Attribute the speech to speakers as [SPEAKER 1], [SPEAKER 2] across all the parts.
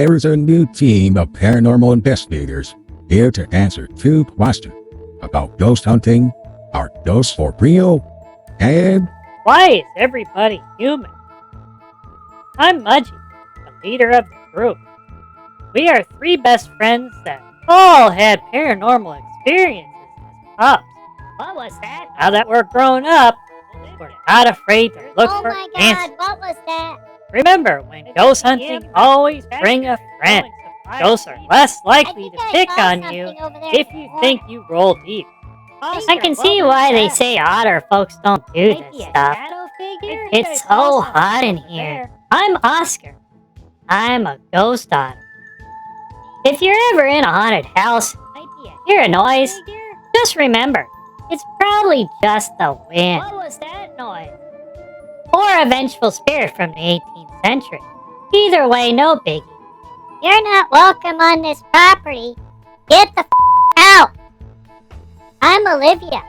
[SPEAKER 1] There's a new team of paranormal investigators here to answer 2 questions about ghost hunting, are ghosts for real, and
[SPEAKER 2] why is everybody human? I'm Mudgie, the leader of the group. We are 3 best friends that all had paranormal experiences as pups.
[SPEAKER 3] What was that?
[SPEAKER 2] Now that we're grown up, we're not afraid to look for
[SPEAKER 3] my
[SPEAKER 2] answers.
[SPEAKER 3] God, what was that?
[SPEAKER 2] Remember, when ghost hunting, always bring a friend. Ghosts are less likely to pick on you if you think you roll deep.
[SPEAKER 3] I can see why they say otter folks don't do this stuff. It's so hot in here. I'm Oscar. I'm a ghost otter. If you're ever in a haunted house, hear a noise, just remember, it's probably just the wind.
[SPEAKER 2] What was that noise?
[SPEAKER 3] Or a vengeful spirit from the 18th century. Either way, no biggie. You're not welcome on this property. Get the out. I'm Olivia,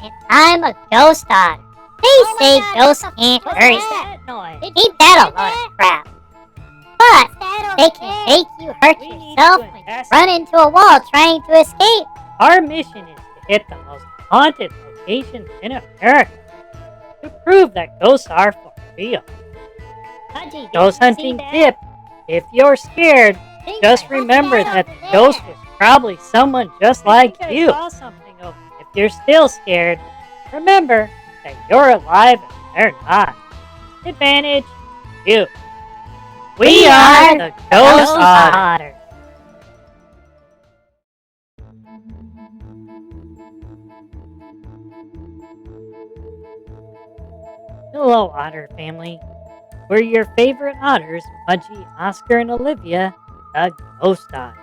[SPEAKER 3] and I'm a ghost otter. They say ghosts can't hurt you. Ain't that a lot of crap? But they can make you hurt yourself when you run into a wall trying to escape.
[SPEAKER 2] Our mission is to hit the most haunted locations in America to prove that ghosts are for real. Ghost hunting tip: if you're scared, just remember that the ghost was probably someone just like you. If you're still scared, remember that you're alive and they're not. Advantage, you. We are the Ghost Otters. Hello, Otter family. We're your favorite otters, Mudgie, Oscar, and Olivia, the Ghost Otters.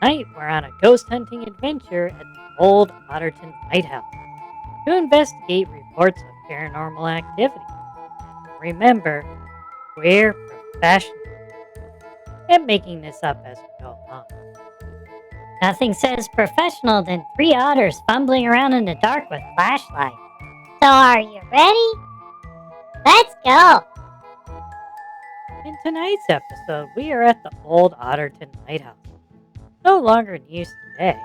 [SPEAKER 2] Tonight, we're on a ghost hunting adventure at the old Otterton Lighthouse to investigate reports of paranormal activity. Remember, we're professionals at making this up as we go along.
[SPEAKER 3] Nothing says professional than 3 otters fumbling around in the dark with flashlights. So are you ready? Let's go!
[SPEAKER 2] In tonight's episode, we are at the old Otterton Lighthouse. No longer in use today,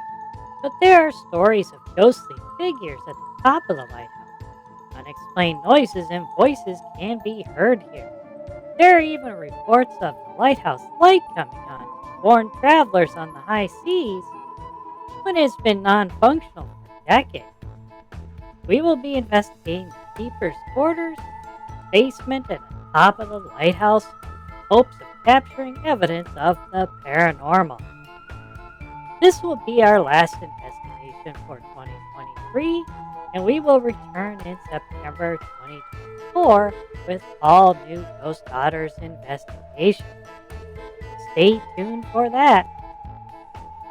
[SPEAKER 2] but there are stories of ghostly figures at the top of the lighthouse. Unexplained noises and voices can be heard here. There are even reports of the lighthouse light coming on to warn travelers on the high seas when it's been non-functional for decades. We will be investigating the keeper's quarters, basement, and the top of the lighthouse in hopes of capturing evidence of the paranormal. This will be our last investigation for 2023, and we will return in September 2024 with all new Ghost Otters investigations. Stay tuned for that.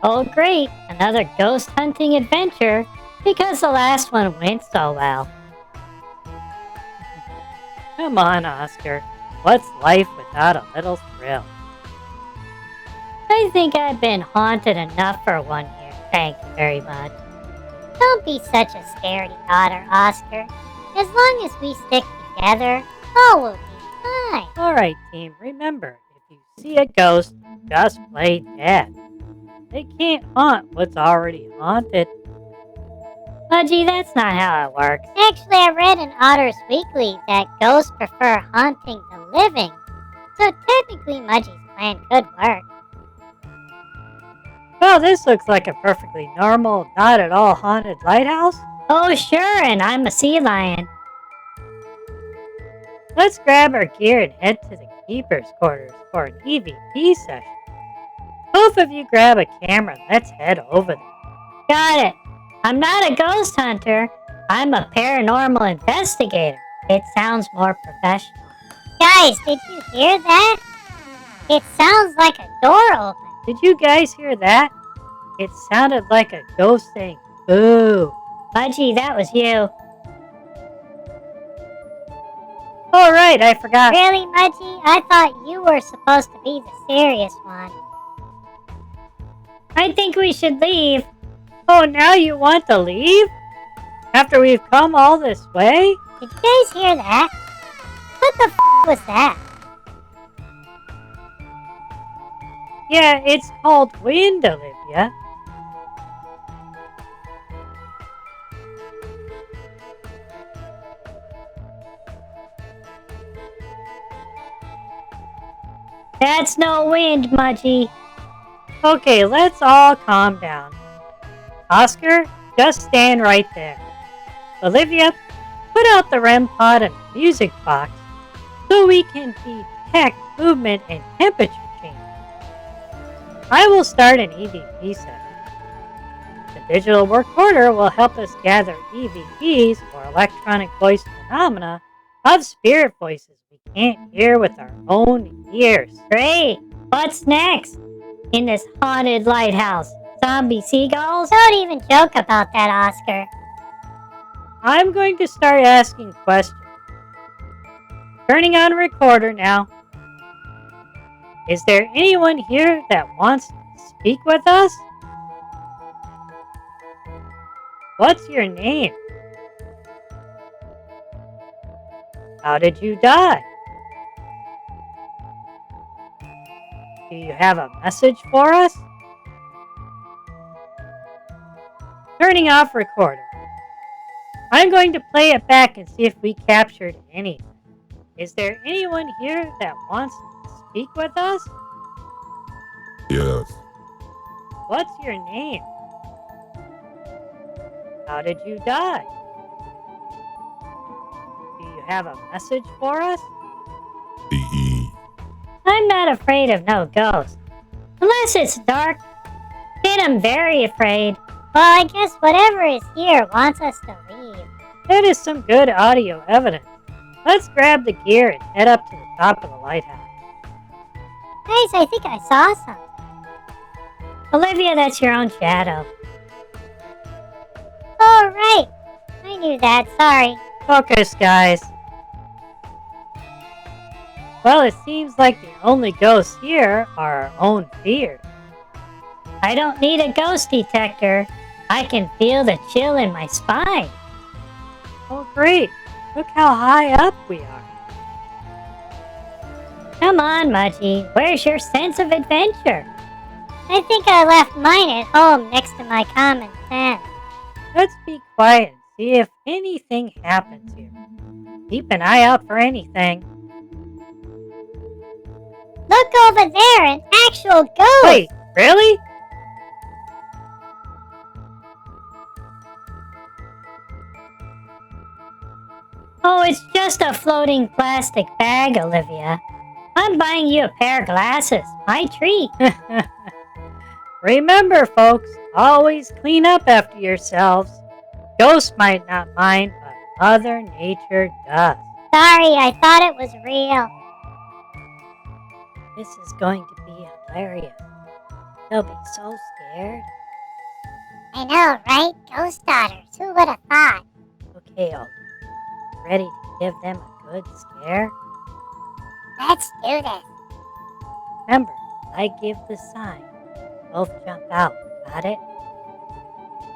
[SPEAKER 3] Oh great, another ghost hunting adventure, because the last one went so well.
[SPEAKER 2] Come on, Oscar. What's life without a little thrill?
[SPEAKER 3] I think I've been haunted enough for one year, thank you very much. Don't be such a scaredy otter, Oscar. As long as we stick together, all will be fine.
[SPEAKER 2] Alright, team, remember, if you see a ghost, just play dead. They can't haunt what's already haunted.
[SPEAKER 3] Mudgie, that's not how it works. Actually, I read in Otter's Weekly that ghosts prefer haunting the living. So technically, Mudgie's plan could work.
[SPEAKER 2] Well, this looks like a perfectly normal, not at all haunted lighthouse.
[SPEAKER 3] Oh, sure, and I'm a sea lion.
[SPEAKER 2] Let's grab our gear and head to the keeper's quarters for an EVP session. Both of you grab a camera and let's head over there.
[SPEAKER 3] Got it. I'm not a ghost hunter. I'm a paranormal investigator. It sounds more professional. Guys, did you hear that? It sounds like a door opened.
[SPEAKER 2] Did you guys hear that? It sounded like a ghost saying, boo.
[SPEAKER 3] Mudgie, that was you.
[SPEAKER 2] Alright, I forgot.
[SPEAKER 3] Really, Mudgie? I thought you were supposed to be the serious one. I think we should leave.
[SPEAKER 2] Oh, now you want to leave? After we've come all this way?
[SPEAKER 3] Did you guys hear that? What the was that?
[SPEAKER 2] Yeah, it's called wind, Olivia.
[SPEAKER 3] That's no wind, Mudgie.
[SPEAKER 2] Okay, let's all calm down. Oscar, just stand right there. Olivia, put out the REM pod and the music box so we can detect movement and temperature change. I will start an EVP set. The digital recorder will help us gather EVPs, or electronic voice phenomena, of spirit voices we can't hear with our own ears.
[SPEAKER 3] Great. What's next? In this haunted lighthouse, zombie seagulls?
[SPEAKER 4] Don't even joke about that, Oscar.
[SPEAKER 2] I'm going to start asking questions. Turning on recorder now. Is there anyone here that wants to speak with us? What's your name? How did you die? Do you have a message for us? Turning off recorder. I'm going to play it back and see if we captured anything. Is there anyone here that wants to speak with us?
[SPEAKER 1] Yes.
[SPEAKER 2] What's your name? How did you die? Do you have a message for us?
[SPEAKER 3] I'm not afraid of no ghosts. Unless it's dark, then I'm very afraid.
[SPEAKER 4] Well, I guess whatever is here wants us to leave.
[SPEAKER 2] That is some good audio evidence. Let's grab the gear and head up to the top of the lighthouse.
[SPEAKER 4] Guys, I think I saw something.
[SPEAKER 3] Olivia, that's your own shadow.
[SPEAKER 4] Oh, right. I knew that, sorry.
[SPEAKER 2] Focus, guys. Well, it seems like the only ghosts here are our own fears.
[SPEAKER 3] I don't need a ghost detector. I can feel the chill in my spine.
[SPEAKER 2] Oh, great. Look how high up we are.
[SPEAKER 3] Come on, Mudgie. Where's your sense of adventure?
[SPEAKER 4] I think I left mine at home next to my common sense.
[SPEAKER 2] Let's be quiet and see if anything happens here. Keep an eye out for anything.
[SPEAKER 4] Look over there, an actual ghost!
[SPEAKER 2] Wait, really?
[SPEAKER 3] Oh, it's just a floating plastic bag, Olivia. I'm buying you a pair of glasses. My treat.
[SPEAKER 2] Remember, folks, always clean up after yourselves. Ghosts might not mind, but Mother Nature does.
[SPEAKER 4] Sorry, I thought it was real.
[SPEAKER 2] This is going to be hilarious. They'll be so scared.
[SPEAKER 4] I know, right? Ghost Otters, who would have thought?
[SPEAKER 2] Okay, Ollie. Ready to give them a good scare?
[SPEAKER 4] Let's do this.
[SPEAKER 2] Remember, I give the sign. Both jump out. Got it?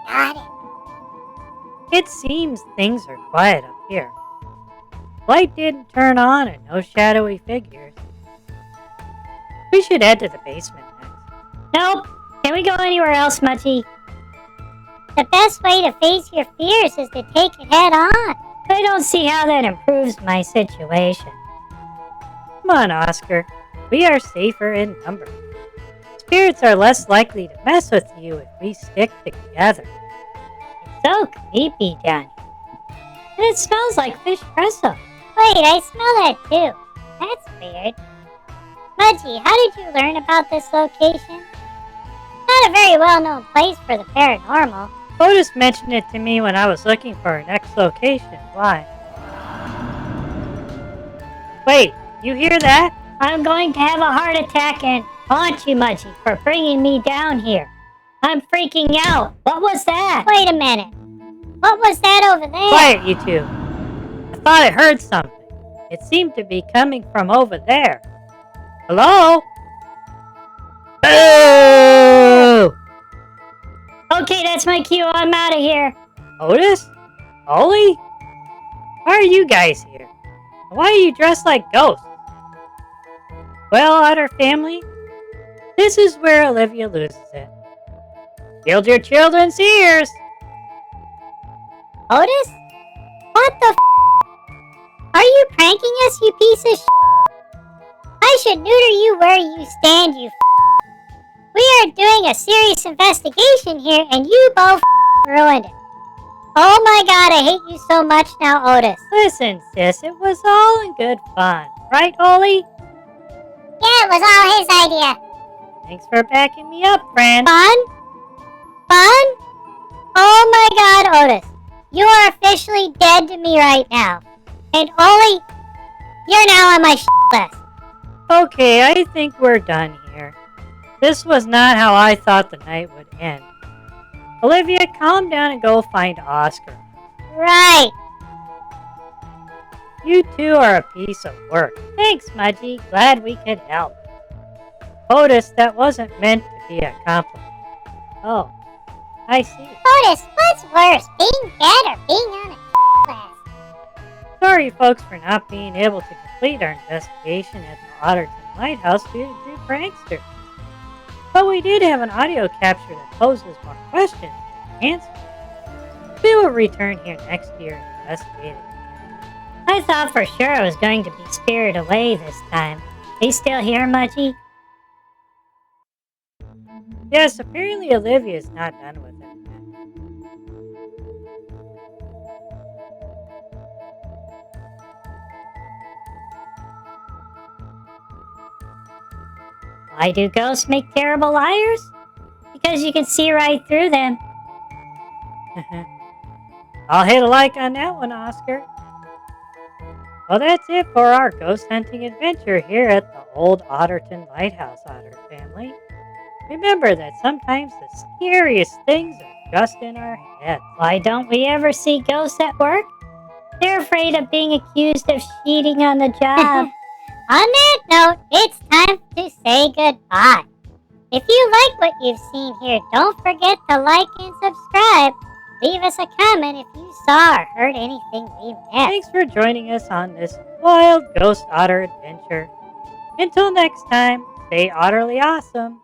[SPEAKER 4] Got it.
[SPEAKER 2] It seems things are quiet up here. Light didn't turn on and no shadowy figures. We should head to the basement next.
[SPEAKER 3] Nope. Can we go anywhere else, Mudgie?
[SPEAKER 4] The best way to face your fears is to take it head on.
[SPEAKER 3] I don't see how that improves my situation.
[SPEAKER 2] Come on, Oscar. We are safer in numbers. Spirits are less likely to mess with you if we stick together.
[SPEAKER 3] It's so creepy down here. And it smells like fish presso.
[SPEAKER 4] Wait, I smell that too. That's weird. Mudgie, how did you learn about this location? Not a very well-known place for the paranormal.
[SPEAKER 2] Otis mentioned it to me when I was looking for our next location. Why? Wait, you hear that?
[SPEAKER 3] I'm going to have a heart attack and haunt you, Mudgie, for bringing me down here. I'm freaking out. What was that?
[SPEAKER 4] Wait a minute. What was that over there?
[SPEAKER 2] Quiet, you two. I thought I heard something. It seemed to be coming from over there. Hello? Boo!
[SPEAKER 3] Okay, that's my cue. I'm out of here.
[SPEAKER 2] Otis? Ollie? Why are you guys here? Why are you dressed like ghosts? Well, Otter family, This is where Olivia loses it. Shield your children's ears!
[SPEAKER 4] Otis? What the f? Are you pranking us, you piece of sh? I should neuter you where you stand, you f. We are doing a serious investigation here, and you both ruined it. Oh my god, I hate you so much now, Otis.
[SPEAKER 2] Listen, sis, it was all in good fun. Right, Ollie?
[SPEAKER 4] Yeah, it was all his idea.
[SPEAKER 2] Thanks for backing me up, friend.
[SPEAKER 4] Fun? Fun? Oh my god, Otis. You are officially dead to me right now. And Ollie, you're now on my list.
[SPEAKER 2] Okay, I think we're done here. This was not how I thought the night would end. Olivia, calm down and go find Oscar.
[SPEAKER 4] Right.
[SPEAKER 2] You two are a piece of work. Thanks, Mudgie. Glad we could help. Otis, that wasn't meant to be a compliment. Oh, I see.
[SPEAKER 4] Otis, what's worse, being dead or being on a list?
[SPEAKER 2] Sorry, folks, for not being able to complete our investigation at the Otterton Lighthouse due to two pranksters. But we did have an audio capture that poses more questions than answers. We will return here next year and investigate it.
[SPEAKER 3] I thought for sure I was going to be spirited away this time. Are you still here, Mudgie?
[SPEAKER 2] Yes, apparently Olivia is not done with it.
[SPEAKER 3] Why do ghosts make terrible liars? Because you can see right through them.
[SPEAKER 2] I'll hit a like on that one, Oscar. Well, that's it for our ghost hunting adventure here at the old Otterton Lighthouse, Otter family. Remember that sometimes the scariest things are just in our heads.
[SPEAKER 3] Why don't we ever see ghosts at work? They're afraid of being accused of cheating on the job.
[SPEAKER 4] On that note, it's time to say goodbye. If you like what you've seen here, don't forget to like and subscribe. Leave us a comment if you saw or heard anything we missed.
[SPEAKER 2] Thanks for joining us on this wild ghost otter adventure. Until next time, stay utterly awesome.